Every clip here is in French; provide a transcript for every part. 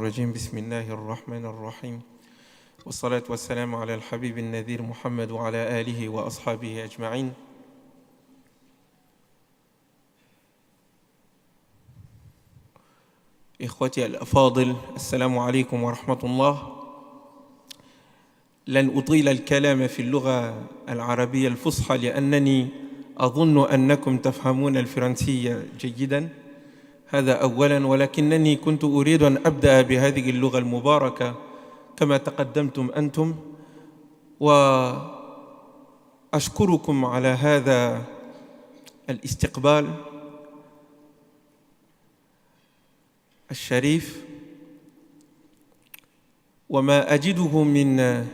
الرجيم بسم الله الرحمن الرحيم والصلاة والسلام على الحبيب النذير محمد وعلى آله وأصحابه أجمعين. إخوتي الأفاضل، السلام عليكم ورحمة الله. لن أطيل الكلام في اللغة العربية الفصحى لأنني أظن أنكم تفهمون الفرنسية جيداً، هذا أولاً، ولكنني كنت أريد أن أبدأ بهذه اللغة المباركة كما تقدمتم أنتم، وأشكركم على هذا الاستقبال الشريف، وما أجده من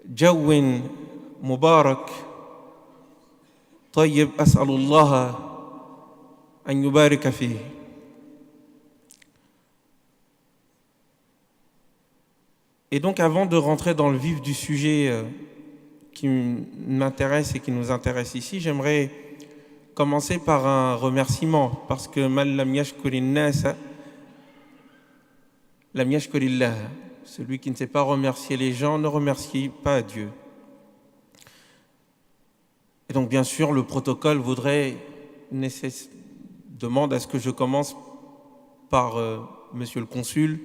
جو مبارك طيب أسأل الله أن يبارك فيه. Et donc avant de rentrer dans le vif du sujet qui m'intéresse et qui nous intéresse ici, j'aimerais commencer par un remerciement, parce que man lam yashkurin nas lam yashkurillah. Celui qui ne sait pas remercier les gens ne remercie pas Dieu. Et donc bien sûr le protocole demande à ce que je commence par monsieur le consul,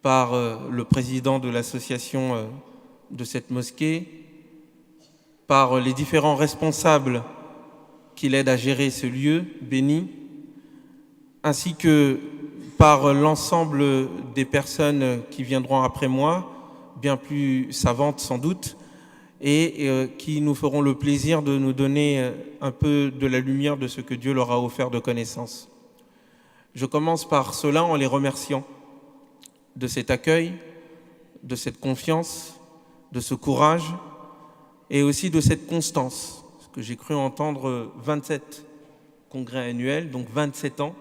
par le président de l'association de cette mosquée, par les différents responsables qui l'aident à gérer ce lieu béni, ainsi que par l'ensemble des personnes qui viendront après moi, bien plus savantes sans doute, et qui nous feront le plaisir de nous donner un peu de la lumière de ce que Dieu leur a offert de connaissances. Je commence par cela en les remerciant de cet accueil, de cette confiance, de ce courage et aussi de cette constance. Parce que j'ai cru entendre 27 congrès annuels, donc 27 ans.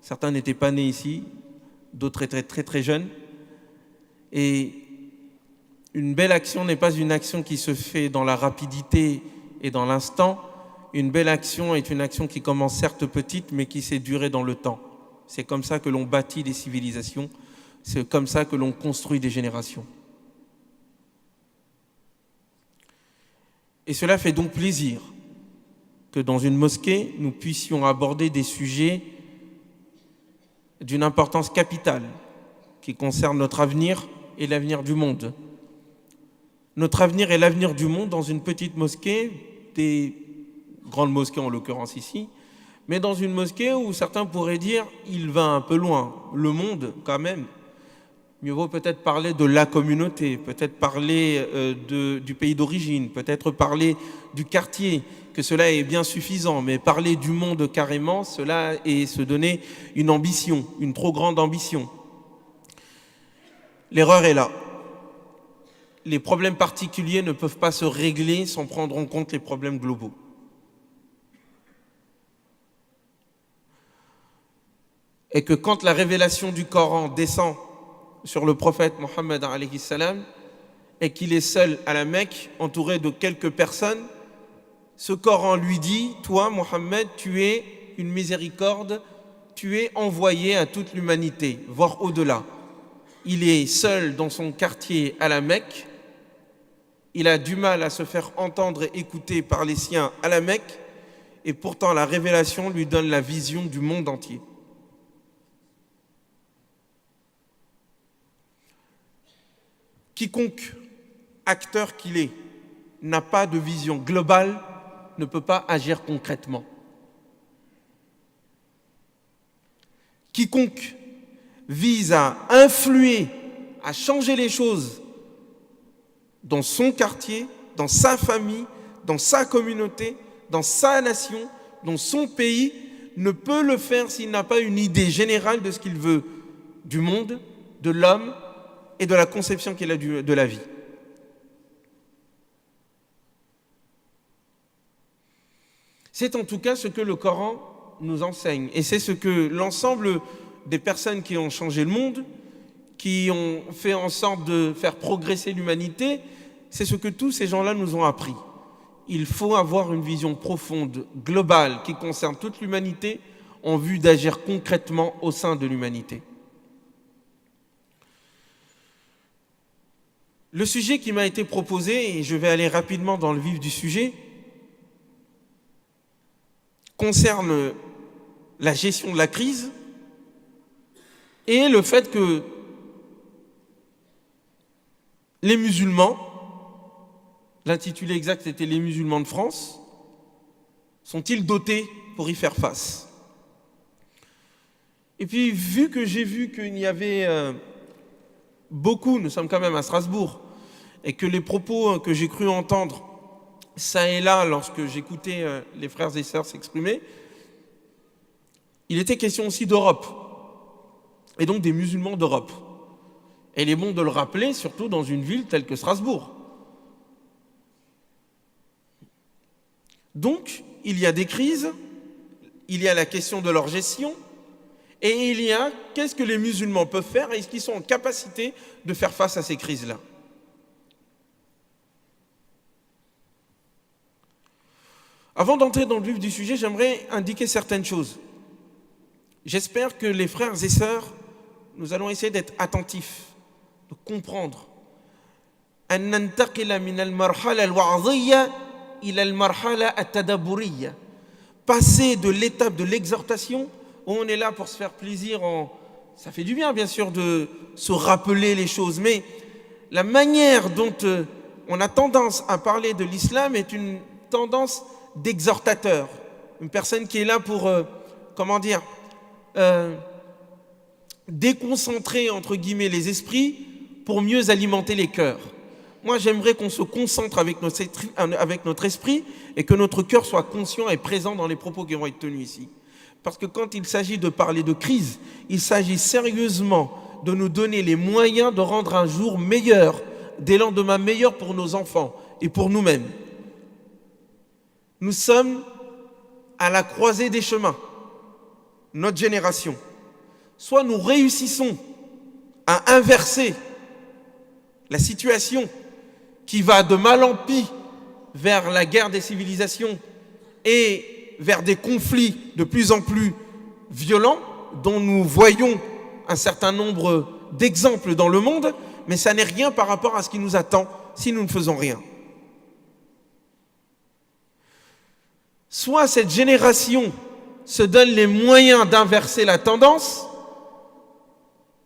Certains n'étaient pas nés ici, d'autres étaient très très jeunes. Et une belle action n'est pas une action qui se fait dans la rapidité et dans l'instant. Une belle action est une action qui commence certes petite, mais qui s'est durée dans le temps. C'est comme ça que l'on bâtit des civilisations, c'est comme ça que l'on construit des générations. Et cela fait donc plaisir que dans une mosquée, nous puissions aborder des sujets d'une importance capitale qui concernent notre avenir et l'avenir du monde. Notre avenir et l'avenir du monde dans une petite mosquée, des grandes mosquées en l'occurrence ici, mais dans une mosquée où certains pourraient dire il va un peu loin, le monde quand même. Mieux vaut peut-être parler de la communauté, peut-être parler du pays d'origine, peut-être parler du quartier, que cela est bien suffisant, mais parler du monde carrément, cela est se donner une ambition, une trop grande ambition. L'erreur est là. Les problèmes particuliers ne peuvent pas se régler sans prendre en compte les problèmes globaux. Et que quand la révélation du Coran descend sur le prophète Mohammed alayhi salam et qu'il est seul à la Mecque, entouré de quelques personnes, ce Coran lui dit, toi Mohammed, tu es une miséricorde, tu es envoyé à toute l'humanité, voire au-delà. Il est seul dans son quartier à la Mecque, il a du mal à se faire entendre et écouter par les siens à la Mecque, et pourtant la révélation lui donne la vision du monde entier. Quiconque acteur qu'il est n'a pas de vision globale, ne peut pas agir concrètement. Quiconque vise à influer, à changer les choses dans son quartier, dans sa famille, dans sa communauté, dans sa nation, dans son pays, ne peut le faire s'il n'a pas une idée générale de ce qu'il veut du monde, de l'homme et de la conception qu'il a de la vie. C'est en tout cas ce que le Coran nous enseigne. Et c'est ce que l'ensemble des personnes qui ont changé le monde, qui ont fait en sorte de faire progresser l'humanité, c'est ce que tous ces gens-là nous ont appris. Il faut avoir une vision profonde, globale, qui concerne toute l'humanité, en vue d'agir concrètement au sein de l'humanité. Le sujet qui m'a été proposé, et je vais aller rapidement dans le vif du sujet, concerne la gestion de la crise et le fait que les musulmans, l'intitulé exact était les musulmans de France, sont-ils dotés pour y faire face? Et puis, vu que j'ai vu qu'il y avait beaucoup, nous sommes quand même à Strasbourg, et que les propos que j'ai cru entendre ça et là lorsque j'écoutais les frères et sœurs s'exprimer, il était question aussi d'Europe, et donc des musulmans d'Europe. Et il est bon de le rappeler, surtout dans une ville telle que Strasbourg. Donc, il y a des crises, il y a la question de leur gestion, et il y a qu'est-ce que les musulmans peuvent faire et est-ce qu'ils sont en capacité de faire face à ces crises-là. Avant d'entrer dans le vif du sujet, j'aimerais indiquer certaines choses. J'espère que les frères et sœurs, nous allons essayer d'être attentifs, de comprendre. Passer de l'étape de l'exhortation, où on est là pour se faire plaisir, ça fait du bien bien sûr de se rappeler les choses, mais la manière dont on a tendance à parler de l'islam est une tendance d'exhortateur, une personne qui est là pour, déconcentrer entre guillemets les esprits pour mieux alimenter les cœurs. Moi, j'aimerais qu'on se concentre avec notre esprit et que notre cœur soit conscient et présent dans les propos qui vont être tenus ici. Parce que quand il s'agit de parler de crise, il s'agit sérieusement de nous donner les moyens de rendre un jour meilleur, des lendemains meilleurs pour nos enfants et pour nous-mêmes. Nous sommes à la croisée des chemins, notre génération. Soit nous réussissons à inverser la situation qui va de mal en pis vers la guerre des civilisations et vers des conflits de plus en plus violents dont nous voyons un certain nombre d'exemples dans le monde, mais ça n'est rien par rapport à ce qui nous attend si nous ne faisons rien. Soit cette génération se donne les moyens d'inverser la tendance,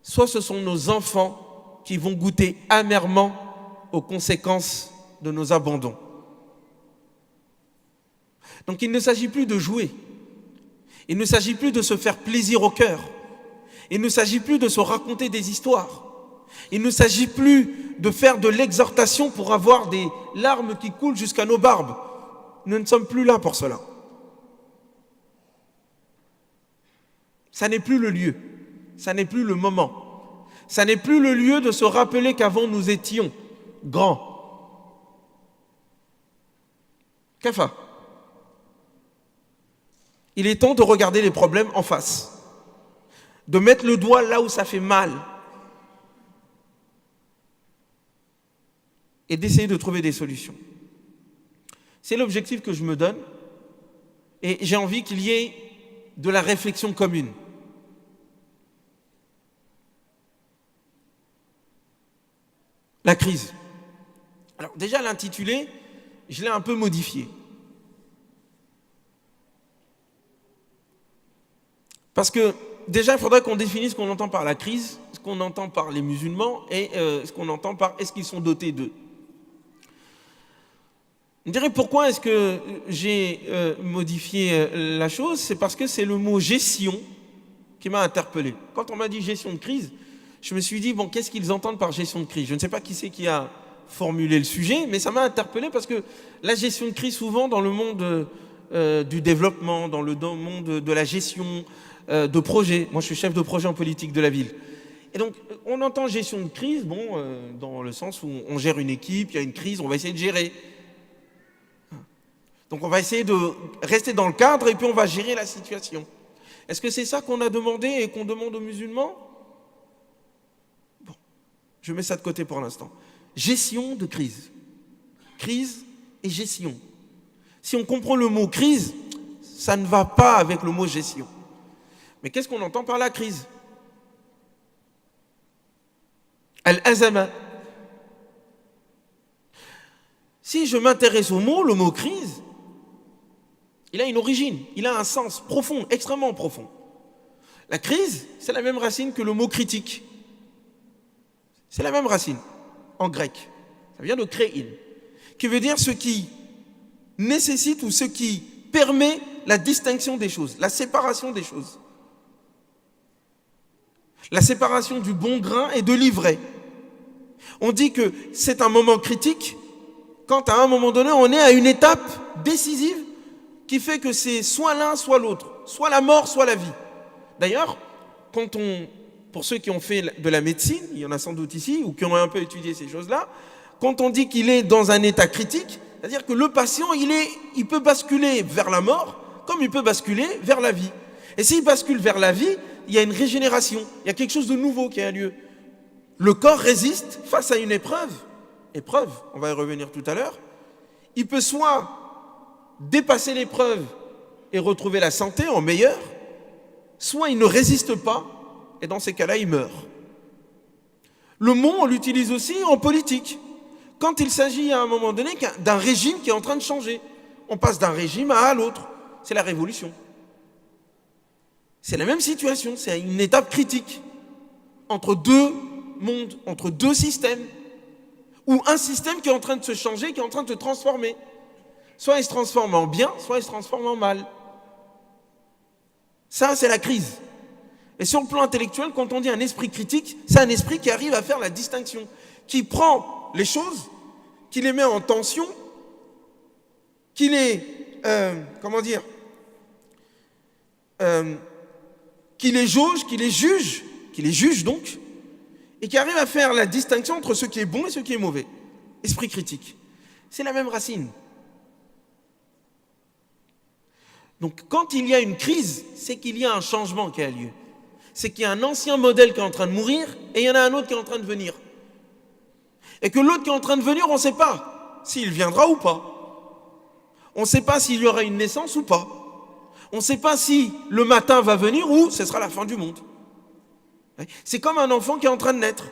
soit ce sont nos enfants qui vont goûter amèrement aux conséquences de nos abandons. Donc il ne s'agit plus de jouer, il ne s'agit plus de se faire plaisir au cœur, il ne s'agit plus de se raconter des histoires, il ne s'agit plus de faire de l'exhortation pour avoir des larmes qui coulent jusqu'à nos barbes. Nous ne sommes plus là pour cela. Ça n'est plus le lieu, ça n'est plus le moment, ça n'est plus le lieu de se rappeler qu'avant nous étions grands. Kafa. Il est temps de regarder les problèmes en face, de mettre le doigt là où ça fait mal et d'essayer de trouver des solutions. C'est l'objectif que je me donne et j'ai envie qu'il y ait de la réflexion commune. La crise. Alors déjà l'intitulé, je l'ai un peu modifié. Parce que déjà, il faudrait qu'on définisse ce qu'on entend par la crise, ce qu'on entend par les musulmans et ce qu'on entend par est-ce qu'ils sont dotés d'eux. Je dirais pourquoi est-ce que j'ai modifié la chose, c'est parce que c'est le mot gestion qui m'a interpellé. Quand on m'a dit gestion de crise, je me suis dit, bon, qu'est-ce qu'ils entendent par gestion de crise? Je ne sais pas qui c'est qui a formulé le sujet, mais ça m'a interpellé parce que la gestion de crise, souvent dans le monde du développement, dans le monde de la gestion de projet, moi je suis chef de projet en politique de la ville, et donc on entend gestion de crise, dans le sens où on gère une équipe, il y a une crise, on va essayer de gérer. Donc on va essayer de rester dans le cadre et puis on va gérer la situation. Est-ce que c'est ça qu'on a demandé et qu'on demande aux musulmans? Bon, je mets ça de côté pour l'instant. Gestion de crise. Crise et gestion. Si on comprend le mot crise, ça ne va pas avec le mot gestion. Mais qu'est-ce qu'on entend par la crise? Al-azama. Si je m'intéresse au mot, le mot crise, il a une origine, il a un sens profond, extrêmement profond. La crise, c'est la même racine que le mot critique. C'est la même racine, en grec. Ça vient de créin, qui veut dire ce qui nécessite ou ce qui permet la distinction des choses, la séparation des choses. La séparation du bon grain et de l'ivraie. On dit que c'est un moment critique quand à un moment donné on est à une étape décisive qui fait que c'est soit l'un soit l'autre, soit la mort soit la vie. D'ailleurs, pour ceux qui ont fait de la médecine, il y en a sans doute ici, ou qui ont un peu étudié ces choses-là, quand on dit qu'il est dans un état critique, c'est-à-dire que le patient, il peut basculer vers la mort comme il peut basculer vers la vie. Et s'il bascule vers la vie, il y a une régénération, il y a quelque chose de nouveau qui a lieu. Le corps résiste face à une épreuve, on va y revenir tout à l'heure. Il peut soit dépasser l'épreuve et retrouver la santé en meilleur, soit il ne résiste pas et dans ces cas-là, il meurt. Le mot, on l'utilise aussi en politique. Quand il s'agit à un moment donné d'un régime qui est en train de changer, on passe d'un régime à l'autre. C'est la révolution. C'est la même situation, c'est une étape critique entre deux mondes, entre deux systèmes, ou un système qui est en train de se changer, qui est en train de se transformer. Soit il se transforme en bien, soit il se transforme en mal. Ça, c'est la crise. Et sur le plan intellectuel, quand on dit un esprit critique, c'est un esprit qui arrive à faire la distinction, qui prend les choses, qui les met en tension, qui les, qui les jauge, qui les juge donc, et qui arrive à faire la distinction entre ce qui est bon et ce qui est mauvais. Esprit critique. C'est la même racine. Donc quand il y a une crise, c'est qu'il y a un changement qui a lieu. C'est qu'il y a un ancien modèle qui est en train de mourir et il y en a un autre qui est en train de venir. Et que l'autre qui est en train de venir, on ne sait pas s'il viendra ou pas. On ne sait pas s'il y aura une naissance ou pas. On ne sait pas si le matin va venir ou ce sera la fin du monde. C'est comme un enfant qui est en train de naître.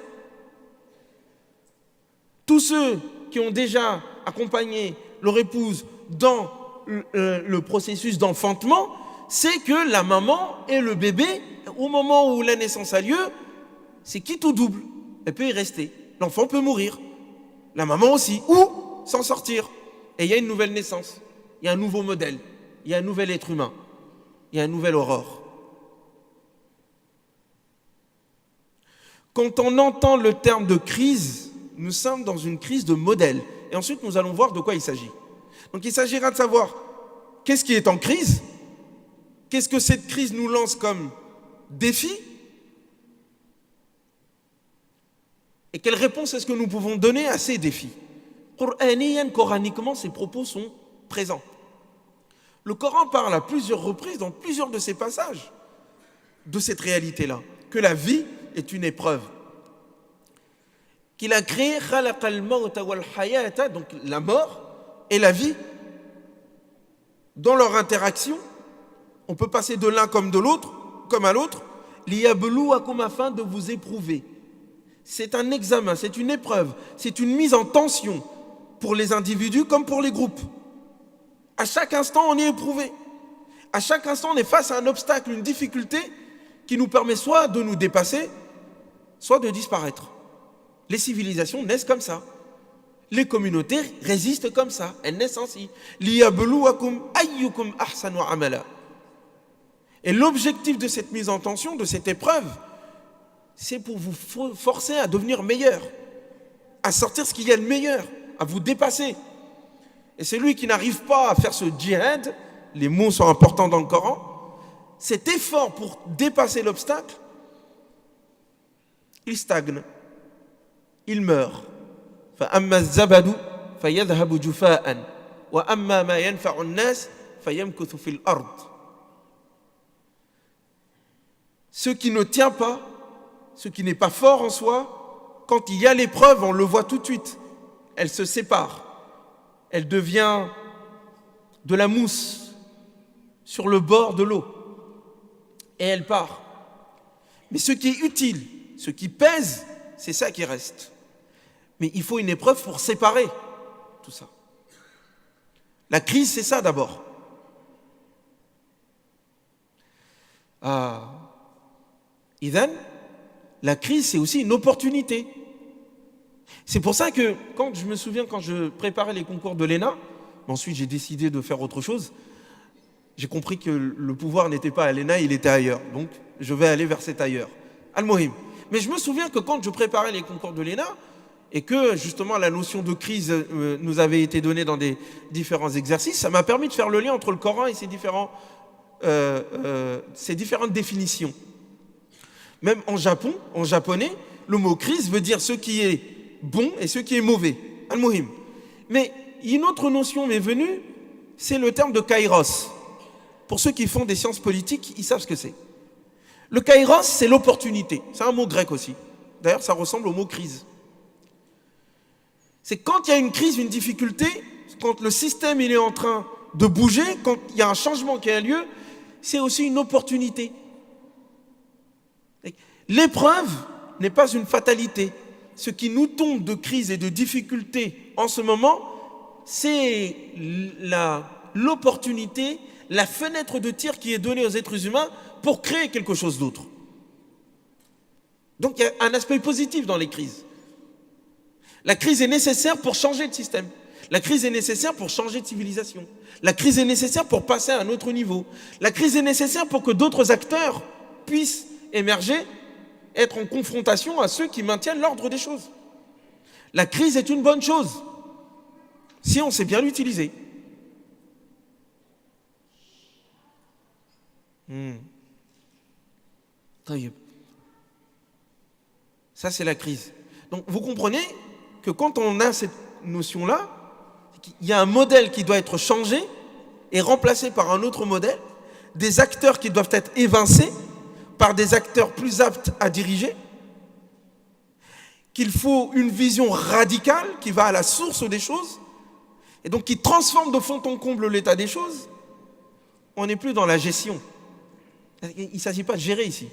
Tous ceux qui ont déjà accompagné leur épouse dans le processus d'enfantement, c'est que la maman et le bébé, au moment où la naissance a lieu, c'est quitte ou double. Elle peut y rester. L'enfant peut mourir. La maman aussi. Ou s'en sortir. Et il y a une nouvelle naissance. Il y a un nouveau modèle. Il y a un nouvel être humain. Il y a une nouvelle aurore. Quand on entend le terme de crise, nous sommes dans une crise de modèle. Et ensuite, nous allons voir de quoi il s'agit. Donc il s'agira de savoir qu'est-ce qui est en crise, qu'est-ce que cette crise nous lance comme défi, et quelle réponse est-ce que nous pouvons donner à ces défis. Coraniquement, ces propos sont présents. Le Coran parle à plusieurs reprises, dans plusieurs de ses passages, de cette réalité-là, que la vie est une épreuve. Qu'il a créé donc la mort et la vie. Dans leur interaction, on peut passer de l'un comme à l'autre, liyabluwakum afin de vous éprouver. C'est un examen, c'est une épreuve, c'est une mise en tension pour les individus comme pour les groupes. À chaque instant, on est éprouvé. À chaque instant, on est face à un obstacle, une difficulté qui nous permet soit de nous dépasser, soit de disparaître. Les civilisations naissent comme ça. Les communautés résistent comme ça. Elles naissent ainsi. Liyabluwakum ayyukum ahsanu amala. Et l'objectif de cette mise en tension, de cette épreuve, c'est pour vous forcer à devenir meilleur, à sortir ce qu'il y a de meilleur, à vous dépasser. Et celui qui n'arrive pas à faire ce djihad, les mots sont importants dans le Coran, cet effort pour dépasser l'obstacle, il stagne, il meurt. فأما الزبد فيذهب جفاء وأما ما ينفع الناس فيمكث في الأرض. Ce qui ne tient pas, ce qui n'est pas fort en soi, quand il y a l'épreuve, on le voit tout de suite. Elle se sépare. Elle devient de la mousse sur le bord de l'eau. et elle part. Mais ce qui est utile, ce qui pèse, c'est ça qui reste. Mais il faut une épreuve pour séparer tout ça. La crise, c'est ça d'abord. Idhan, la crise, c'est aussi une opportunité. C'est pour ça que, quand je préparais les concours de l'ENA, ensuite j'ai décidé de faire autre chose, j'ai compris que le pouvoir n'était pas à l'ENA, il était ailleurs. Donc, je vais aller vers cet ailleurs. Al-Mohim. Mais je me souviens que quand je préparais les concours de l'ENA, et que justement la notion de crise nous avait été donnée dans des différents exercices, ça m'a permis de faire le lien entre le Coran et ces différentes définitions. Même en japonais, le mot crise veut dire ce qui est bon et ce qui est mauvais. Al-Mohim. Mais une autre notion m'est venue, c'est le terme de kairos. Pour ceux qui font des sciences politiques, ils savent ce que c'est. Le kairos, c'est l'opportunité. C'est un mot grec aussi. D'ailleurs, ça ressemble au mot crise. C'est quand il y a une crise, une difficulté, quand le système il est en train de bouger, quand il y a un changement qui a lieu, c'est aussi une opportunité. L'épreuve n'est pas une fatalité. Ce qui nous tombe de crise et de difficulté en ce moment, c'est l'opportunité, la fenêtre de tir qui est donnée aux êtres humains pour créer quelque chose d'autre. Donc il y a un aspect positif dans les crises. La crise est nécessaire pour changer de système. La crise est nécessaire pour changer de civilisation. La crise est nécessaire pour passer à un autre niveau. La crise est nécessaire pour que d'autres acteurs puissent émerger, être en confrontation à ceux qui maintiennent l'ordre des choses. La crise est une bonne chose, si on sait bien l'utiliser. Ça, c'est la crise. Donc, vous comprenez que quand on a cette notion-là, il y a un modèle qui doit être changé et remplacé par un autre modèle, des acteurs qui doivent être évincés par des acteurs plus aptes à diriger, qu'il faut une vision radicale qui va à la source des choses et donc qui transforme de fond en comble l'état des choses. On n'est plus dans la gestion. Il ne s'agit pas de gérer ici.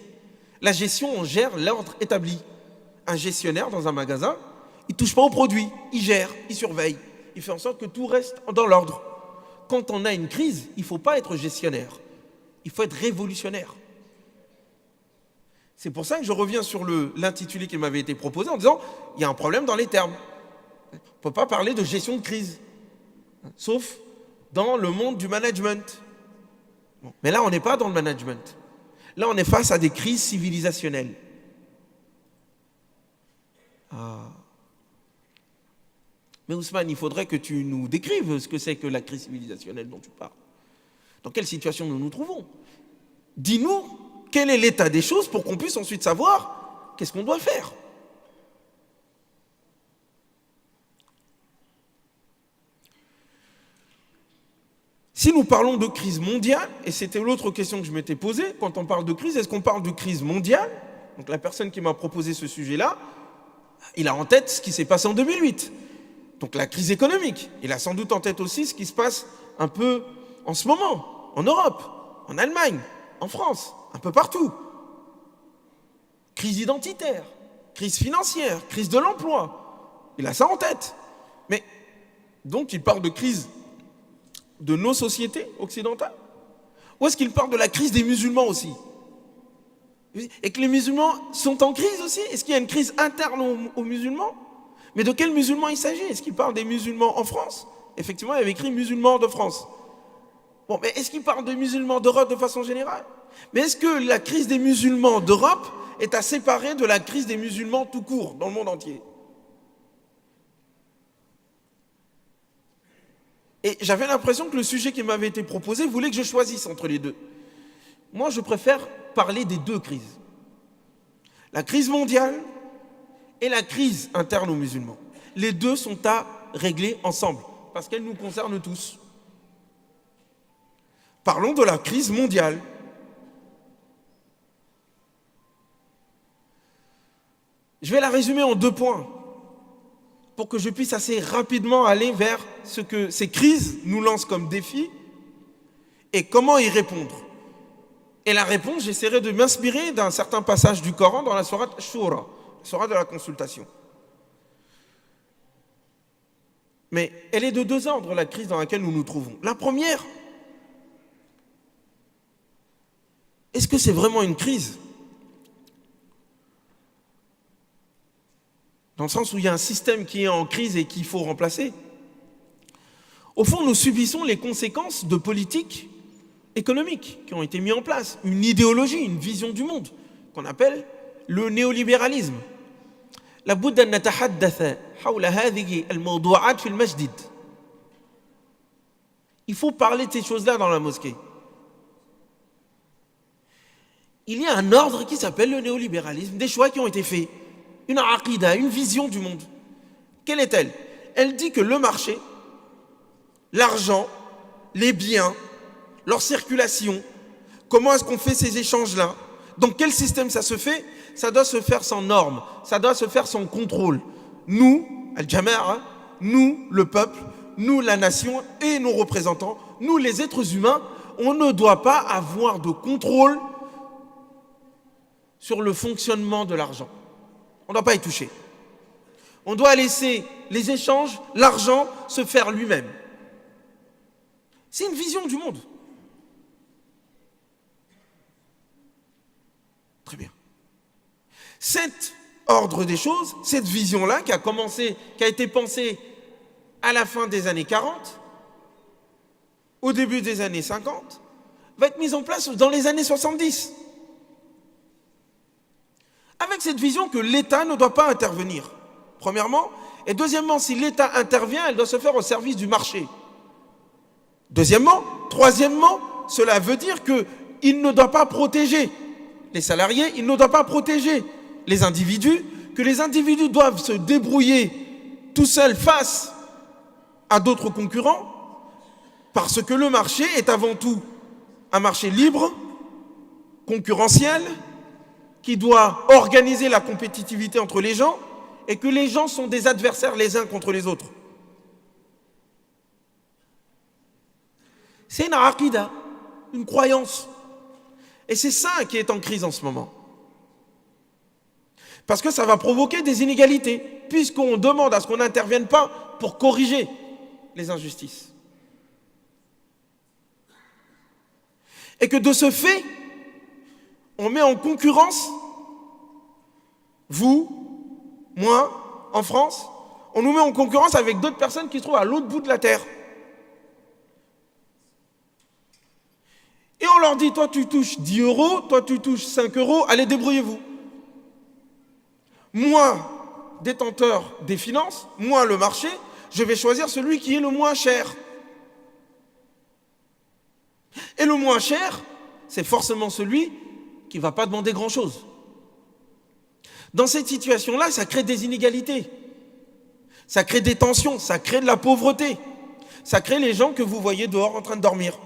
La gestion, on gère l'ordre établi. Un gestionnaire dans un magasin, il ne touche pas au produit, il gère, il surveille, il fait en sorte que tout reste dans l'ordre. Quand on a une crise, il ne faut pas être gestionnaire, il faut être révolutionnaire. C'est pour ça que je reviens sur l'intitulé qui m'avait été proposé en disant il y a un problème dans les termes. On ne peut pas parler de gestion de crise, sauf dans le monde du management. Bon, mais là, on n'est pas dans le management. Là, on est face à des crises civilisationnelles. Mais Ousmane, il faudrait que tu nous décrives ce que c'est que la crise civilisationnelle dont tu parles. Dans quelle situation nous nous trouvons? Dis-nous quel est l'état des choses pour qu'on puisse ensuite savoir qu'est-ce qu'on doit faire. Si nous parlons de crise mondiale, et c'était l'autre question que je m'étais posée, quand on parle de crise, est-ce qu'on parle de crise mondiale? Donc la personne qui m'a proposé ce sujet-là, il a en tête ce qui s'est passé en 2008. Donc la crise économique. Il a sans doute en tête aussi ce qui se passe un peu en ce moment, en Europe, en Allemagne, en France, un peu partout. Crise identitaire, crise financière, crise de l'emploi. Il a ça en tête. Mais donc il parle de crise de nos sociétés occidentales? Ou est-ce qu'il parle de la crise des musulmans aussi? Et que les musulmans sont en crise aussi? Est-ce qu'il y a une crise interne aux musulmans? Mais de quels musulmans il s'agit? Est-ce qu'il parle des musulmans en France? Effectivement, il y avait écrit musulmans de France. Bon, mais est-ce qu'il parle des musulmans d'Europe de façon générale? Mais est-ce que la crise des musulmans d'Europe est à séparer de la crise des musulmans tout court dans le monde entier? Et j'avais l'impression que le sujet qui m'avait été proposé voulait que je choisisse entre les deux. Moi, je préfère parler des deux crises. La crise mondiale et la crise interne aux musulmans. Les deux sont à régler ensemble, parce qu'elles nous concernent tous. Parlons de la crise mondiale. Je vais la résumer en 2 points, pour que je puisse assez rapidement aller vers ce que ces crises nous lancent comme défi et comment y répondre. Et la réponse, j'essaierai de m'inspirer d'un certain passage du Coran dans la sourate Shura, la sourate de la consultation. Mais elle est de deux ordres, la crise dans laquelle nous nous trouvons. La première, est-ce que c'est vraiment une crise? Dans le sens où il y a un système qui est en crise et qu'il faut remplacer. Au fond, nous subissons les conséquences de politiques économiques qui ont été mises en place, une idéologie, une vision du monde, qu'on appelle le néolibéralisme. لابد أن نتحدث حول هذه الموضوعات في المسجد. Il faut parler de ces choses-là dans la mosquée. Il y a un ordre qui s'appelle le néolibéralisme, des choix qui ont été faits, une aqida, une vision du monde. Quelle est-elle? Elle dit que le marché, l'argent, les biens, leur circulation, comment est-ce qu'on fait ces échanges-là? Dans quel système ça se fait? Ça doit se faire sans normes, ça doit se faire sans contrôle. Nous, Al-Jama'a, nous, le peuple, nous, la nation et nos représentants, nous, les êtres humains, on ne doit pas avoir de contrôle sur le fonctionnement de l'argent. On ne doit pas y toucher. On doit laisser les échanges, l'argent, se faire lui-même. C'est une vision du monde. Très bien. Cet ordre des choses, cette vision-là qui a été pensée à la fin des années 40, au début des années 50, va être mise en place dans les années 70. Avec cette vision que l'État ne doit pas intervenir, premièrement, et deuxièmement, si l'État intervient, elle doit se faire au service du marché. Deuxièmement, troisièmement, cela veut dire qu'il ne doit pas protéger les salariés, il ne doit pas protéger les individus, que les individus doivent se débrouiller tout seuls face à d'autres concurrents, parce que le marché est avant tout un marché libre, concurrentiel, qui doit organiser la compétitivité entre les gens, et que les gens sont des adversaires les uns contre les autres. C'est une aqida, une croyance. Et c'est ça qui est en crise en ce moment. Parce que ça va provoquer des inégalités, puisqu'on demande à ce qu'on n'intervienne pas pour corriger les injustices. Et que de ce fait, on met en concurrence, vous, moi, en France, on nous met en concurrence avec d'autres personnes qui se trouvent à l'autre bout de la terre. Et on leur dit, toi tu touches 10 euros, toi tu touches 5 euros, allez débrouillez-vous. Moi, détenteur des finances, moi le marché, je vais choisir celui qui est le moins cher. Et le moins cher, c'est forcément celui qui ne va pas demander grand-chose. Dans cette situation-là, ça crée des inégalités. Ça crée des tensions, ça crée de la pauvreté. Ça crée les gens que vous voyez dehors en train de dormir.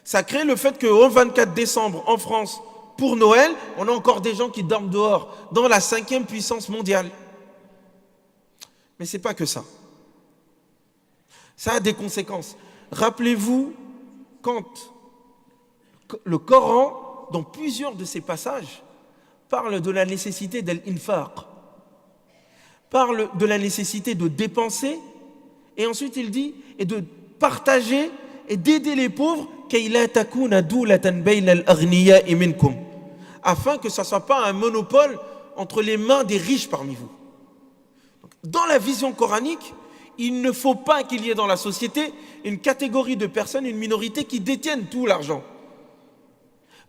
Ça crée le fait qu'au 24 décembre, en France, pour Noël, on a encore des gens qui dorment dehors, dans la 5e puissance mondiale. Mais ce n'est pas que ça. Ça a des conséquences. Rappelez-vous, quand le Coran, dans plusieurs de ses passages, parle de la nécessité d'al-infaq, parle de la nécessité de dépenser, et ensuite il dit, et de partager et d'aider les pauvres, afin que ce ne soit pas un monopole entre les mains des riches parmi vous. Dans la vision coranique, il ne faut pas qu'il y ait dans la société une catégorie de personnes, une minorité qui détiennent tout l'argent.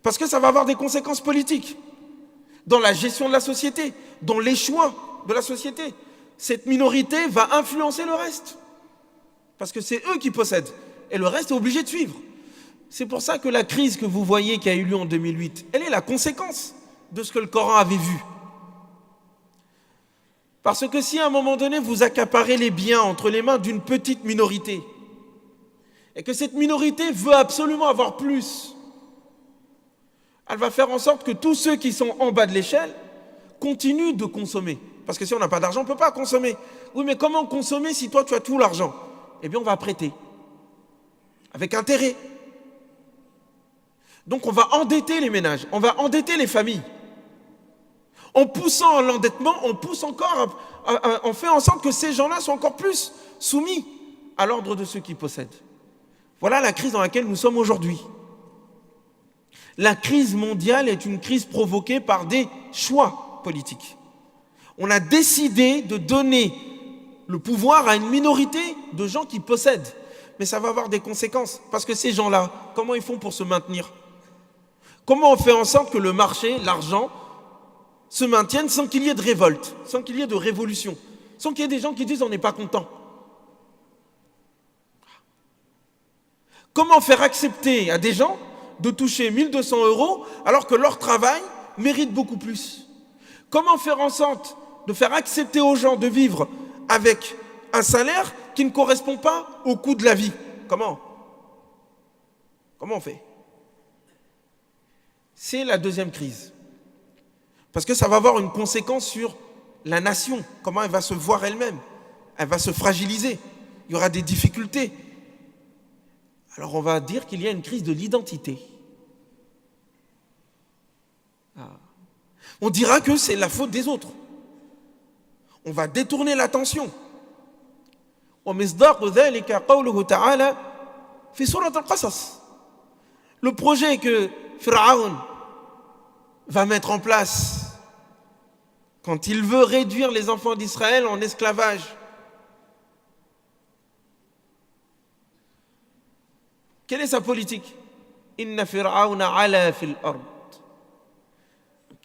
Parce que ça va avoir des conséquences politiques dans la gestion de la société, dans les choix de la société. Cette minorité va influencer le reste. Parce que c'est eux qui possèdent. Et le reste est obligé de suivre. C'est pour ça que la crise que vous voyez qui a eu lieu en 2008, elle est la conséquence de ce que le Coran avait vu. Parce que si à un moment donné vous accaparez les biens entre les mains d'une petite minorité, et que cette minorité veut absolument avoir plus, elle va faire en sorte que tous ceux qui sont en bas de l'échelle continuent de consommer. Parce que si on n'a pas d'argent, on ne peut pas consommer. Oui, mais comment consommer si toi tu as tout l'argent? Eh bien on va prêter. Avec intérêt. Donc on va endetter les ménages, on va endetter les familles. En poussant l'endettement, on pousse encore, on fait en sorte que ces gens-là soient encore plus soumis à l'ordre de ceux qui possèdent. Voilà la crise dans laquelle nous sommes aujourd'hui. La crise mondiale est une crise provoquée par des choix politiques. On a décidé de donner le pouvoir à une minorité de gens qui possèdent. Mais ça va avoir des conséquences. Parce que ces gens-là, comment ils font pour se maintenir? Comment on fait en sorte que le marché, l'argent, se maintienne sans qu'il y ait de révolte, sans qu'il y ait de révolution, sans qu'il y ait des gens qui disent on n'est pas content? Comment faire accepter à des gens de toucher 1200 € alors que leur travail mérite beaucoup plus? Comment faire en sorte de faire accepter aux gens de vivre avec un salaire qui ne correspond pas au coût de la vie? Comment on fait? C'est la deuxième crise. Parce que ça va avoir une conséquence sur la nation, comment elle va se voir elle-même. Elle va se fragiliser. Il y aura des difficultés. Alors on va dire qu'il y a une crise de l'identité. On dira que c'est la faute des autres. On va détourner l'attention. Le projet que Pharaon va mettre en place quand il veut réduire les enfants d'Israël en esclavage. Quelle est sa politique? Inna Fir'auna ala fil ard.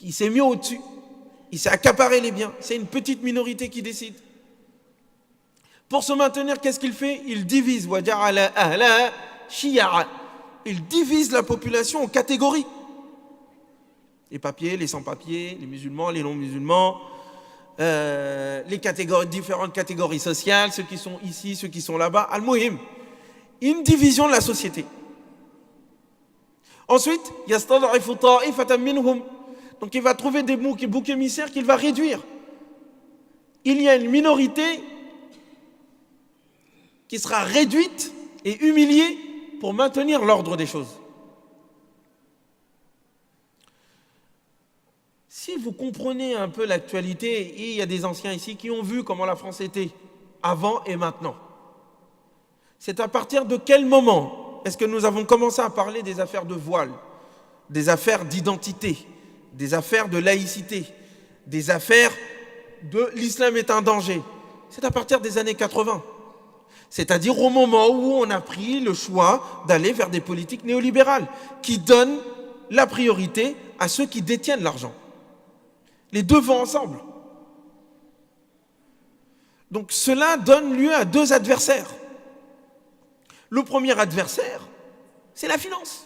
Il s'est mis au-dessus, il s'est accaparé les biens. C'est une petite minorité qui décide. Pour se maintenir, qu'est-ce qu'il fait? Il divise. Wa ja'ala ahlaha shiya'a. Il divise la population en catégories. Les papiers, les sans-papiers, les musulmans, les non-musulmans, les catégories, différentes catégories sociales, ceux qui sont ici, ceux qui sont là-bas. Al-Muhim, une division de la société. Ensuite, yastad'ifu ta'ifatan minhum. Donc il va trouver des boucs émissaires qu'il va réduire. Il y a une minorité qui sera réduite et humiliée pour maintenir l'ordre des choses. Si vous comprenez un peu l'actualité, et il y a des anciens ici qui ont vu comment la France était avant et maintenant, c'est à partir de quel moment est-ce que nous avons commencé à parler des affaires de voile, des affaires d'identité, des affaires de laïcité, des affaires de l'islam est un danger? C'est à partir des années 80. C'est-à-dire au moment où on a pris le choix d'aller vers des politiques néolibérales qui donnent la priorité à ceux qui détiennent l'argent. Les deux vont ensemble. Donc cela donne lieu à deux adversaires. Le premier adversaire, c'est la finance.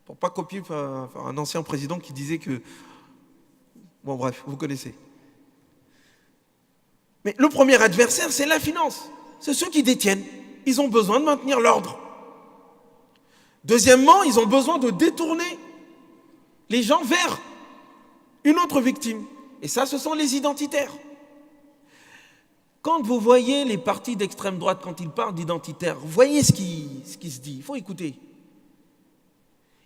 Pour ne pas copier un ancien président qui disait que... Bon bref, vous connaissez. Mais le premier adversaire, c'est la finance. C'est ceux qui détiennent. Ils ont besoin de maintenir l'ordre. Deuxièmement, ils ont besoin de détourner les gens vers une autre victime. Et ça, ce sont les identitaires. Quand vous voyez les partis d'extrême droite, quand ils parlent d'identitaires, vous voyez ce qui se dit. Il faut écouter.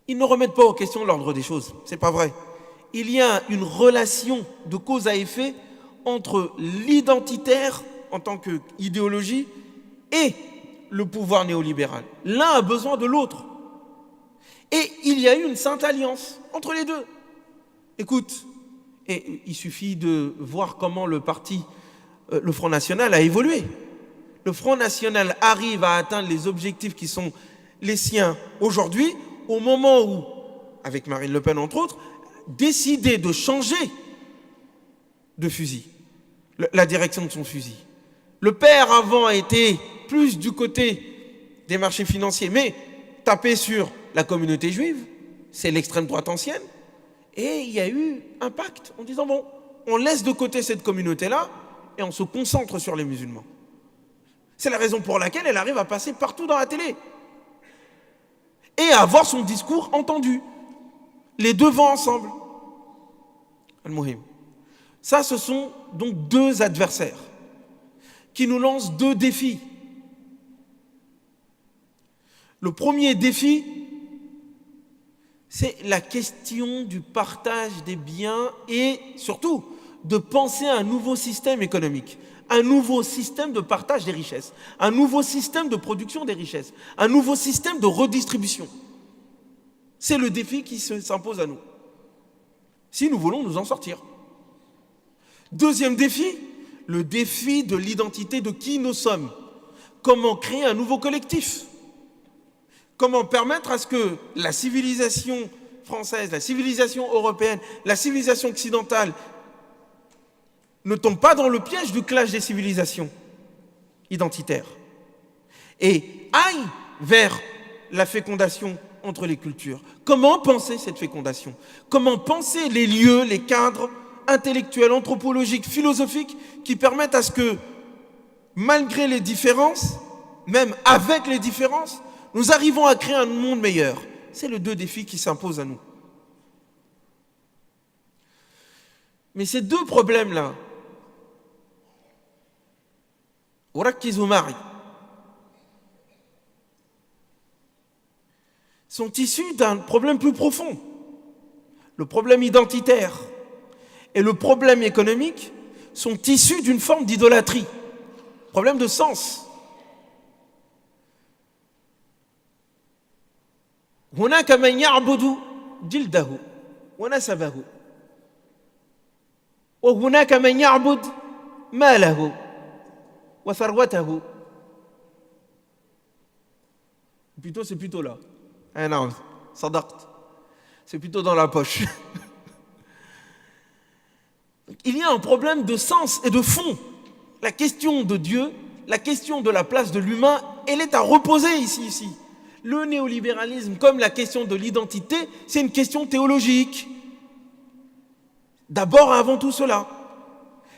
Ils ne remettent pas en question l'ordre des choses. C'est pas vrai. Il y a une relation de cause à effet entre l'identitaire en tant qu'idéologie et le pouvoir néolibéral. L'un a besoin de l'autre. Et il y a eu une sainte alliance entre les deux. Écoute, et il suffit de voir comment le Front National a évolué. Le Front National arrive à atteindre les objectifs qui sont les siens aujourd'hui, au moment où, avec Marine Le Pen entre autres, décidé de changer de fusil, la direction de son fusil. Le père avant était plus du côté des marchés financiers, mais tapé sur la communauté juive, c'est l'extrême droite ancienne, et il y a eu un pacte en disant bon, on laisse de côté cette communauté-là et on se concentre sur les musulmans. C'est la raison pour laquelle elle arrive à passer partout dans la télé et à avoir son discours entendu. Les deux vont ensemble. Al-Muhim. Ça, ce sont donc deux adversaires qui nous lancent deux défis. Le premier défi, C'est la question du partage des biens et surtout de penser à un nouveau système économique, un nouveau système de partage des richesses, un nouveau système de production des richesses, un nouveau système de redistribution. C'est le défi qui s'impose à nous, si nous voulons nous en sortir. Deuxième défi, le défi de l'identité de qui nous sommes. Comment créer un nouveau collectif? Comment permettre à ce que la civilisation française, la civilisation européenne, la civilisation occidentale ne tombe pas dans le piège du clash des civilisations identitaires et aille vers la fécondation entre les cultures. Comment penser cette fécondation? Comment penser les lieux, les cadres intellectuels, anthropologiques, philosophiques qui permettent à ce que, malgré les différences, même avec les différences, nous arrivons à créer un monde meilleur? C'est les deux défis qui s'imposent à nous. Mais ces deux problèmes-là, sont issus d'un problème plus profond. Le problème identitaire et le problème économique sont issus d'une forme d'idolâtrie, problème de sens. هناك من يعبد جلده ونسبه وهناك من يعبد ماله وثروته. Plutôt, c'est plutôt là. Ah non, sadaqt. C'est plutôt dans la poche. Il y a un problème de sens et de fond. La question de Dieu, la question de la place de l'humain, elle est à reposer ici. Le néolibéralisme, comme la question de l'identité, c'est une question théologique. D'abord, avant tout cela,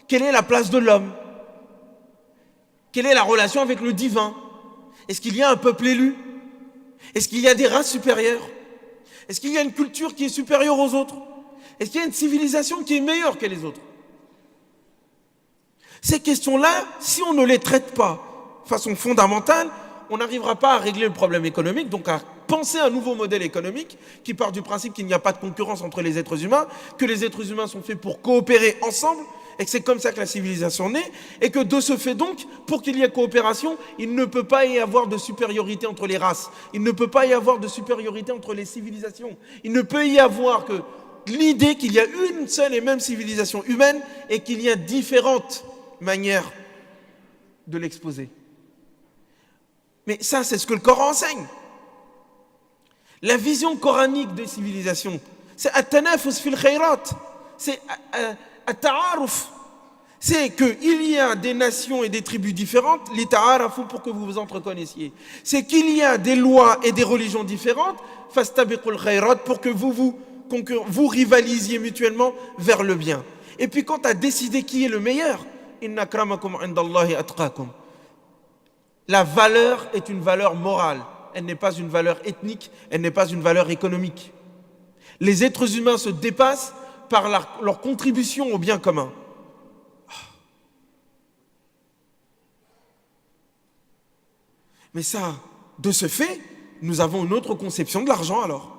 quelle est la place de l'homme? Quelle est la relation avec le divin? Est-ce qu'il y a un peuple élu? Est-ce qu'il y a des races supérieures? Est-ce qu'il y a une culture qui est supérieure aux autres? Est-ce qu'il y a une civilisation qui est meilleure que les autres? Ces questions-là, si on ne les traite pas de façon fondamentale, on n'arrivera pas à régler le problème économique, donc à penser un nouveau modèle économique qui part du principe qu'il n'y a pas de concurrence entre les êtres humains, que les êtres humains sont faits pour coopérer ensemble, et que c'est comme ça que la civilisation naît, et que de ce fait donc, pour qu'il y ait coopération, il ne peut pas y avoir de supériorité entre les races, il ne peut pas y avoir de supériorité entre les civilisations, il ne peut y avoir que l'idée qu'il y a une seule et même civilisation humaine et qu'il y a différentes manières de l'exposer. Mais ça, c'est ce que le Coran enseigne. La vision coranique des civilisations, c'est at-tanafus fil khayrat, c'est at-ta'aruf. C'est qu'il y a des nations et des tribus différentes, li ta'arafu, pour que vous vous entreconnaissiez. C'est qu'il y a des lois et des religions différentes, fastabiqul khayrat, pour que vous rivalisiez mutuellement vers le bien. Et puis quand tu as décidé qui est le meilleur, inna akramakum indallahi atqakum. La valeur est une valeur morale, elle n'est pas une valeur ethnique, elle n'est pas une valeur économique. Les êtres humains se dépassent par leur contribution au bien commun. Mais ça, de ce fait, nous avons une autre conception de l'argent alors.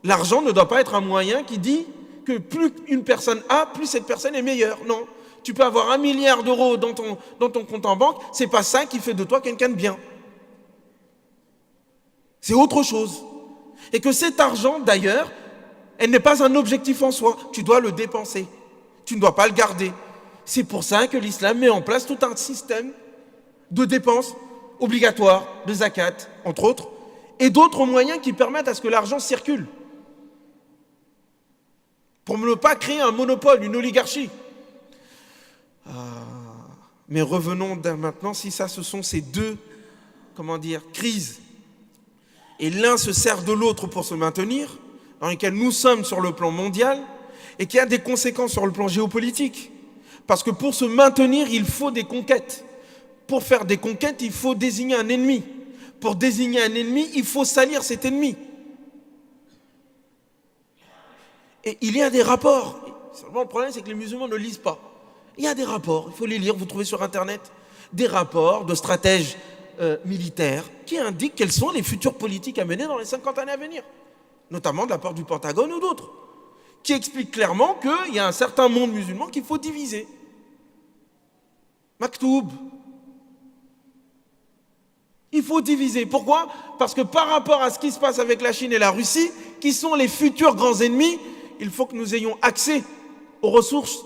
L'argent ne doit pas être un moyen qui dit que plus une personne a, plus cette personne est meilleure. Non. Tu peux avoir 1 milliard d'euros dans ton compte en banque, c'est pas ça qui fait de toi quelqu'un de bien. C'est autre chose. Et que cet argent, d'ailleurs, elle n'est pas un objectif en soi. Tu dois le dépenser. Tu ne dois pas le garder. C'est pour ça que l'islam met en place tout un système de dépenses obligatoires, de zakat, entre autres, et d'autres moyens qui permettent à ce que l'argent circule. Pour ne pas créer un monopole, une oligarchie. Mais revenons maintenant, si ça, ce sont ces deux, crises, et l'un se sert de l'autre pour se maintenir, dans lesquels nous sommes sur le plan mondial, et qui a des conséquences sur le plan géopolitique. Parce que pour se maintenir, il faut des conquêtes. Pour faire des conquêtes, il faut désigner un ennemi. Pour désigner un ennemi, il faut salir cet ennemi. Et il y a des rapports. Seulement, le problème, c'est que les musulmans ne lisent pas. Il y a des rapports, il faut les lire, vous trouvez sur Internet, des rapports de stratèges militaires qui indiquent quelles sont les futures politiques à mener dans les 50 années à venir. notamment de la part du Pentagone ou d'autres, qui expliquent clairement qu'il y a un certain monde musulman qu'il faut diviser. Maktoub. Il faut diviser. Pourquoi? Parce que par rapport à ce qui se passe avec la Chine et la Russie, qui sont les futurs grands ennemis, il faut que nous ayons accès aux ressources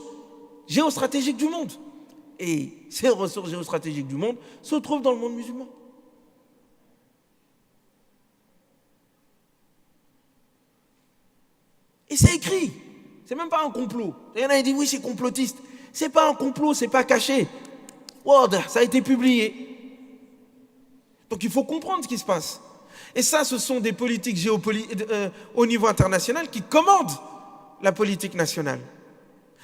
géostratégiques du monde. Et ces ressources géostratégiques du monde se trouvent dans le monde musulman. Et c'est écrit. C'est même pas un complot. Il y en a qui disent oui, c'est complotiste. C'est pas un complot, c'est pas caché. Word, ça a été publié. Donc il faut comprendre ce qui se passe. Et ça, ce sont des politiques au niveau international qui commandent la politique nationale.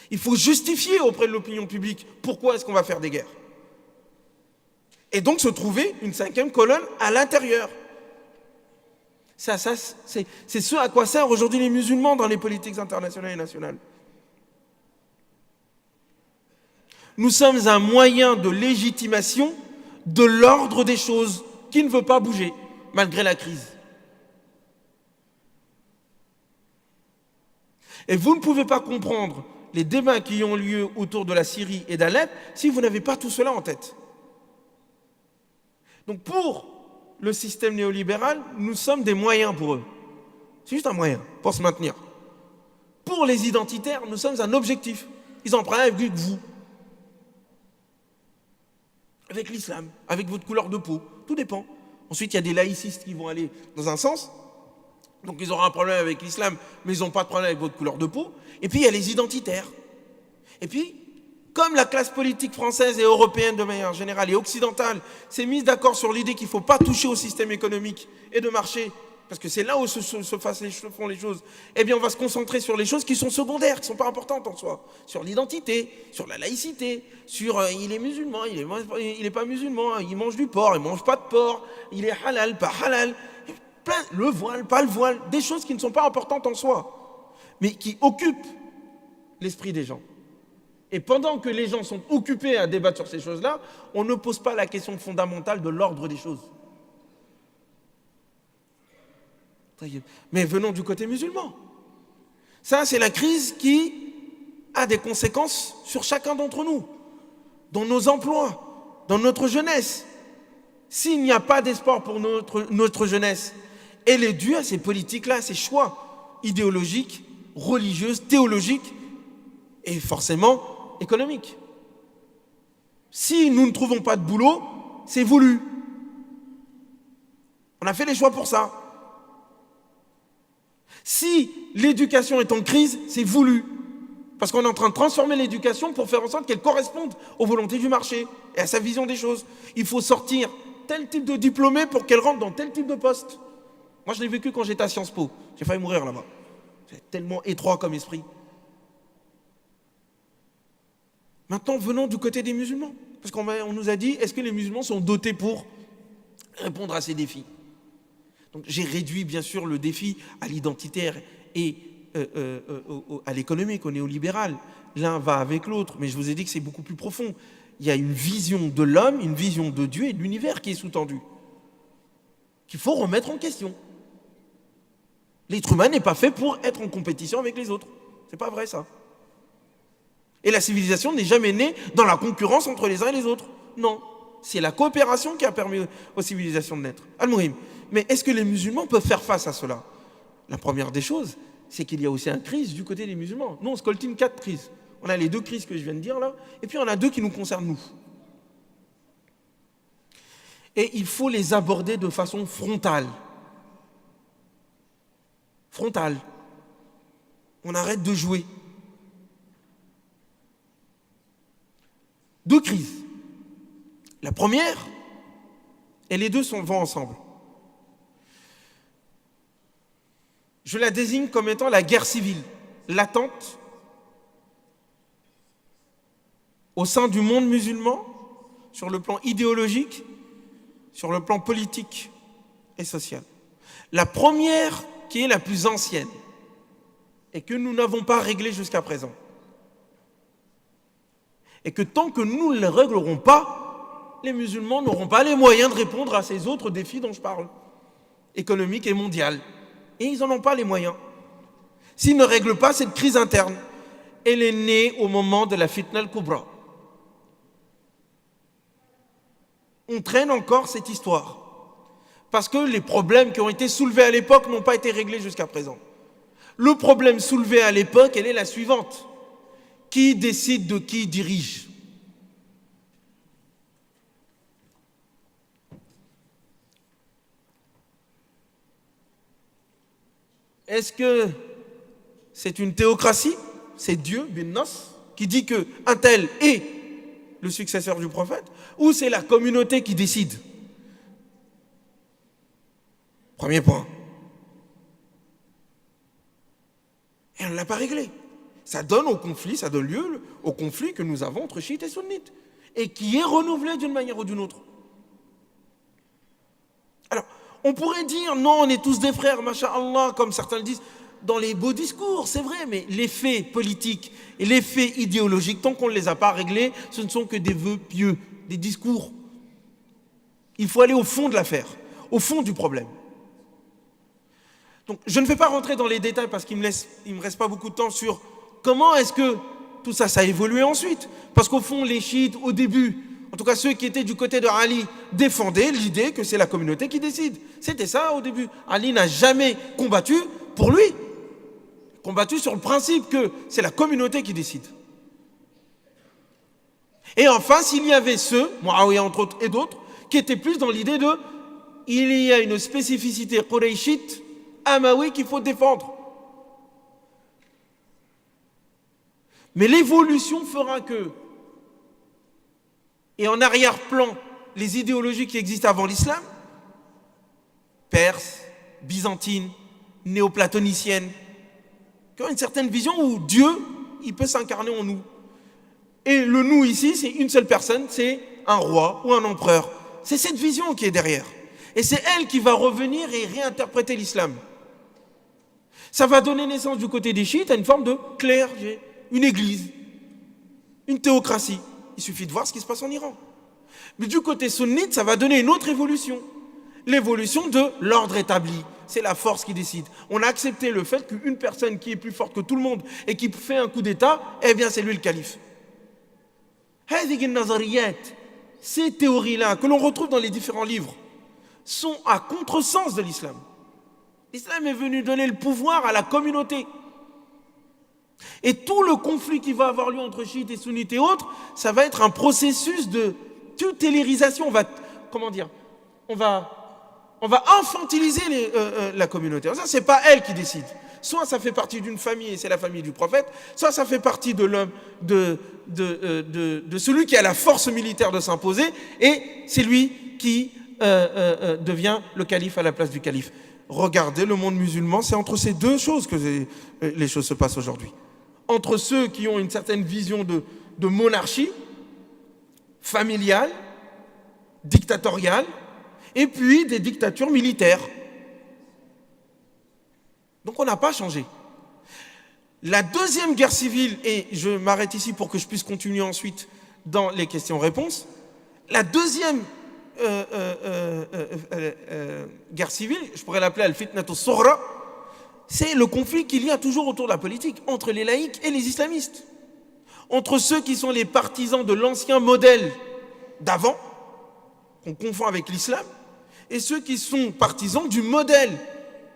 Il faut justifier auprès de l'opinion publique pourquoi est-ce qu'on va faire des guerres. Et donc se trouver une cinquième colonne à l'intérieur. C'est ce à quoi servent aujourd'hui les musulmans dans les politiques internationales et nationales. Nous sommes un moyen de légitimation de l'ordre des choses qui ne veut pas bouger, malgré la crise. Et vous ne pouvez pas comprendre les débats qui ont lieu autour de la Syrie et d'Alep si vous n'avez pas tout cela en tête. Donc pour le système néolibéral, nous sommes des moyens pour eux. C'est juste un moyen pour se maintenir. Pour les identitaires, nous sommes un objectif. Ils en prennent avec vous. Avec l'islam, avec votre couleur de peau, tout dépend. Ensuite, il y a des laïcistes qui vont aller dans un sens, donc ils auront un problème avec l'islam, mais ils n'ont pas de problème avec votre couleur de peau. Et puis, il y a les identitaires. Et puis, comme la classe politique française et européenne de manière générale et occidentale s'est mise d'accord sur l'idée qu'il ne faut pas toucher au système économique et de marché, parce que c'est là où se font les choses, eh bien on va se concentrer sur les choses qui sont secondaires, qui ne sont pas importantes en soi. Sur l'identité, sur la laïcité, sur il est musulman, il n'est pas musulman, il mange du porc, il ne mange pas de porc, il est halal, pas halal, le voile, pas le voile, des choses qui ne sont pas importantes en soi, mais qui occupent l'esprit des gens. Et pendant que les gens sont occupés à débattre sur ces choses-là, on ne pose pas la question fondamentale de l'ordre des choses. Mais venons du côté musulman. Ça, c'est la crise qui a des conséquences sur chacun d'entre nous, dans nos emplois, dans notre jeunesse. S'il n'y a pas d'espoir pour notre jeunesse, elle est due à ces politiques-là, à ces choix idéologiques, religieux, théologiques et forcément économiques. Si nous ne trouvons pas de boulot, c'est voulu. On a fait les choix pour ça. Si l'éducation est en crise, c'est voulu. Parce qu'on est en train de transformer l'éducation pour faire en sorte qu'elle corresponde aux volontés du marché et à sa vision des choses. Il faut sortir tel type de diplômé pour qu'elle rentre dans tel type de poste. Moi, je l'ai vécu quand j'étais à Sciences Po. J'ai failli mourir là-bas. C'est tellement étroit comme esprit. Maintenant, venons du côté des musulmans. Parce qu'on nous a dit, est-ce que les musulmans sont dotés pour répondre à ces défis? Donc j'ai réduit bien sûr le défi à l'identitaire et à l'économique, au néolibéral. L'un va avec l'autre, mais je vous ai dit que c'est beaucoup plus profond. Il y a une vision de l'homme, une vision de Dieu et de l'univers qui est sous-tendue, qu'il faut remettre en question. L'être humain n'est pas fait pour être en compétition avec les autres. C'est pas vrai ça. Et la civilisation n'est jamais née dans la concurrence entre les uns et les autres. Non. C'est la coopération qui a permis aux civilisations de naître. Al-Muhim. Mais est-ce que les musulmans peuvent faire face à cela? La première des choses, c'est qu'il y a aussi une crise du côté des musulmans. Nous, on se coltine 4 crises. On a les 2 crises que je viens de dire là, et puis on a 2 qui nous concernent nous. Et il faut les aborder de façon frontale. Frontale. On arrête de jouer. 2 crises. La première, et les deux vont ensemble. Je la désigne comme étant la guerre civile, latente, au sein du monde musulman, sur le plan idéologique, sur le plan politique et social. La première, qui est la plus ancienne, et que nous n'avons pas réglée jusqu'à présent. Et que tant que nous ne les réglerons pas, les musulmans n'auront pas les moyens de répondre à ces autres défis dont je parle, économiques et mondiaux, Et ils n'en ont pas les moyens. S'ils ne règlent pas cette crise interne, elle est née au moment de la fitna al-kubra. On traîne encore cette histoire. Parce que les problèmes qui ont été soulevés à l'époque n'ont pas été réglés jusqu'à présent. Le problème soulevé à l'époque, elle est la suivante. Qui décide de qui dirige? Est-ce que c'est une théocratie? C'est Dieu, bin Nas, qui dit qu'un tel est le successeur du prophète? Ou c'est la communauté qui décide? Premier point. Et on ne l'a pas réglé. Ça donne lieu au conflit que nous avons entre chiites et sunnites. Et qui est renouvelé d'une manière ou d'une autre. Alors, on pourrait dire, non, on est tous des frères, masha'Allah, comme certains le disent, dans les beaux discours, c'est vrai, mais les faits politiques et les faits idéologiques, tant qu'on ne les a pas réglés, ce ne sont que des vœux pieux, des discours. Il faut aller au fond de l'affaire, au fond du problème. Donc, je ne vais pas rentrer dans les détails parce qu'il me reste pas beaucoup de temps sur comment est-ce que tout ça a évolué ensuite. Parce qu'au fond, les chiites, au début, en tout cas ceux qui étaient du côté de Ali, défendaient l'idée que c'est la communauté qui décide. C'était ça au début. Ali n'a jamais combattu pour lui. Combattu sur le principe que c'est la communauté qui décide. Et enfin, s'il y avait ceux, Muawiyah entre autres et d'autres, qui étaient plus dans l'idée de il y a une spécificité qurayshite, amawi qu'il faut défendre. Mais l'évolution fera que, et en arrière-plan, les idéologies qui existent avant l'islam, perse, byzantine, néoplatonicienne, qui ont une certaine vision où Dieu, il peut s'incarner en nous. Et le nous ici, c'est une seule personne, c'est un roi ou un empereur. C'est cette vision qui est derrière. Et c'est elle qui va revenir et réinterpréter l'islam. Ça va donner naissance du côté des chiites à une forme de clergé, une église, une théocratie. Il suffit de voir ce qui se passe en Iran. Mais du côté sunnite, ça va donner une autre évolution. L'évolution de l'ordre établi. C'est la force qui décide. On a accepté le fait qu'une personne qui est plus forte que tout le monde et qui fait un coup d'État, eh bien c'est lui le calife. Ces théories-là, que l'on retrouve dans les différents livres, sont à contresens de l'islam. L'islam est venu donner le pouvoir à la communauté. Et tout le conflit qui va avoir lieu entre chiites et sunnites et autres, ça va être un processus de tutélérisation. On va infantiliser la communauté. Ça, c'est pas elle qui décide. Soit ça fait partie d'une famille et c'est la famille du prophète, soit ça fait partie de l'homme, de celui qui a la force militaire de s'imposer, et c'est lui qui devient le calife à la place du calife. Regardez le monde musulman, c'est entre ces deux choses que les choses se passent aujourd'hui. Entre ceux qui ont une certaine vision de monarchie familiale, dictatoriale, et puis des dictatures militaires. Donc on n'a pas changé. La deuxième guerre civile, et je m'arrête ici pour que je puisse continuer ensuite dans les questions-réponses, la deuxième guerre civile, je pourrais l'appeler al-fitnatu as-sughra, c'est le conflit qu'il y a toujours autour de la politique, entre les laïcs et les islamistes. Entre ceux qui sont les partisans de l'ancien modèle d'avant, qu'on confond avec l'islam, et ceux qui sont partisans du modèle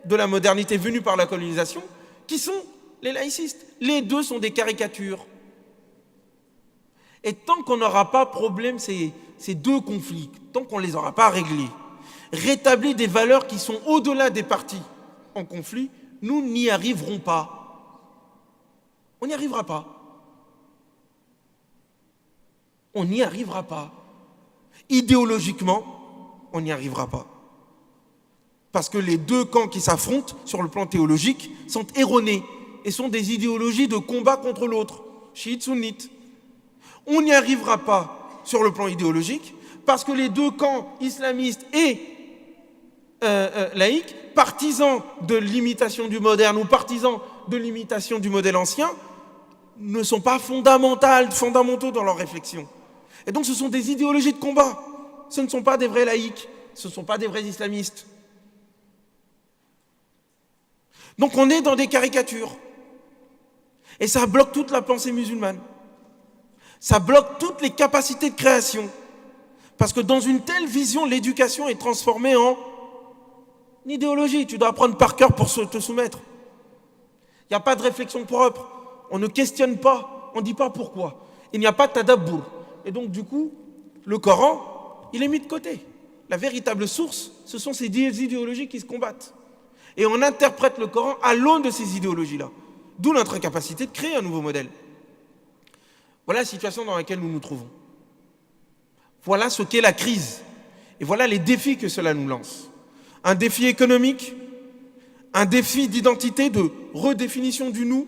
de la modernité venue par la colonisation, qui sont les laïcistes. Les deux sont des caricatures. Et tant qu'on n'aura pas problème ces deux conflits, tant qu'on ne les aura pas réglés, rétablir des valeurs qui sont au-delà des partis en conflit, nous n'y arriverons pas. On n'y arrivera pas. On n'y arrivera pas. Idéologiquement, on n'y arrivera pas. Parce que les deux camps qui s'affrontent sur le plan théologique sont erronés et sont des idéologies de combat contre l'autre, chiites, sunnites. On n'y arrivera pas sur le plan idéologique parce que les deux camps islamistes et laïcs, partisans de l'imitation du moderne ou partisans de l'imitation du modèle ancien, ne sont pas fondamentaux dans leur réflexion. Et donc ce sont des idéologies de combat. Ce ne sont pas des vrais laïcs, ce ne sont pas des vrais islamistes. Donc on est dans des caricatures. Et ça bloque toute la pensée musulmane. Ça bloque toutes les capacités de création. Parce que dans une telle vision, l'éducation est transformée en idéologie. Tu dois apprendre par cœur pour te soumettre. Il n'y a pas de réflexion propre. On ne questionne pas. On ne dit pas pourquoi. Il n'y a pas de tadabbur. Et donc du coup, le Coran, il est mis de côté. La véritable source, ce sont ces idéologies qui se combattent. Et on interprète le Coran à l'aune de ces idéologies-là. D'où notre incapacité de créer un nouveau modèle. Voilà la situation dans laquelle nous nous trouvons. Voilà ce qu'est la crise. Et voilà les défis que cela nous lance. Un défi économique, un défi d'identité, de redéfinition du nous.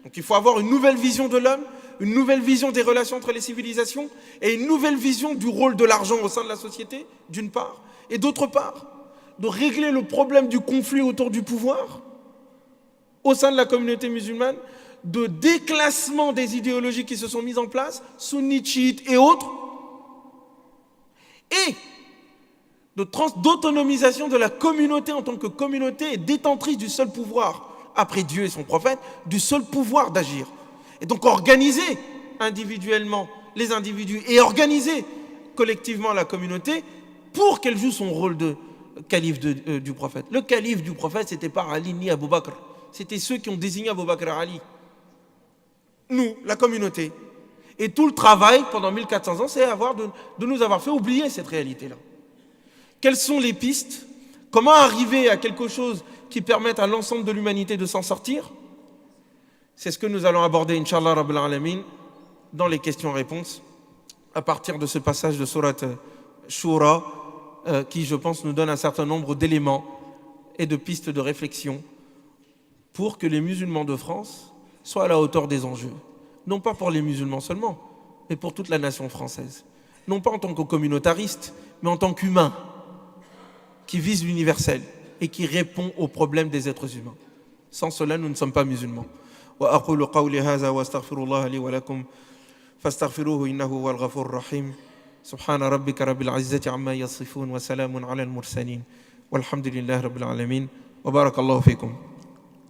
Donc il faut avoir une nouvelle vision de l'homme, une nouvelle vision des relations entre les civilisations et une nouvelle vision du rôle de l'argent au sein de la société, d'une part, et d'autre part, de régler le problème du conflit autour du pouvoir au sein de la communauté musulmane, de déclassement des idéologies qui se sont mises en place, sunnites, chiites et autres, et d'autonomisation de la communauté en tant que communauté et détentrice du seul pouvoir, après Dieu et son prophète, du seul pouvoir d'agir. Et donc organiser individuellement les individus et organiser collectivement la communauté pour qu'elle joue son rôle de calife du prophète. Le calife du prophète, c'était pas Ali ni Abu Bakr. C'était ceux qui ont désigné Abu Bakr et Ali. Nous, la communauté. Et tout le travail pendant 1400 ans, c'est de nous avoir fait oublier cette réalité-là. Quelles sont les pistes? Comment arriver à quelque chose qui permette à l'ensemble de l'humanité de s'en sortir? C'est ce que nous allons aborder, Inch'Allah Rabbil Alamin, dans les questions-réponses, à partir de ce passage de Surat Shura, qui, je pense, nous donne un certain nombre d'éléments et de pistes de réflexion pour que les musulmans de France soient à la hauteur des enjeux. Non pas pour les musulmans seulement, mais pour toute la nation française. Non pas en tant que communautariste, mais en tant qu'humain qui vise l'universel et qui répond aux problèmes des êtres humains. Sans cela, nous ne sommes pas musulmans. وأقول قولي هذا وأستغفر الله لي ولكم فاستغفروه إنه هو الغفور الرحيم سبحان ربك رب العزة عما يصفون وسلام على المرسلين والحمد لله رب العالمين وبارك الله فيكم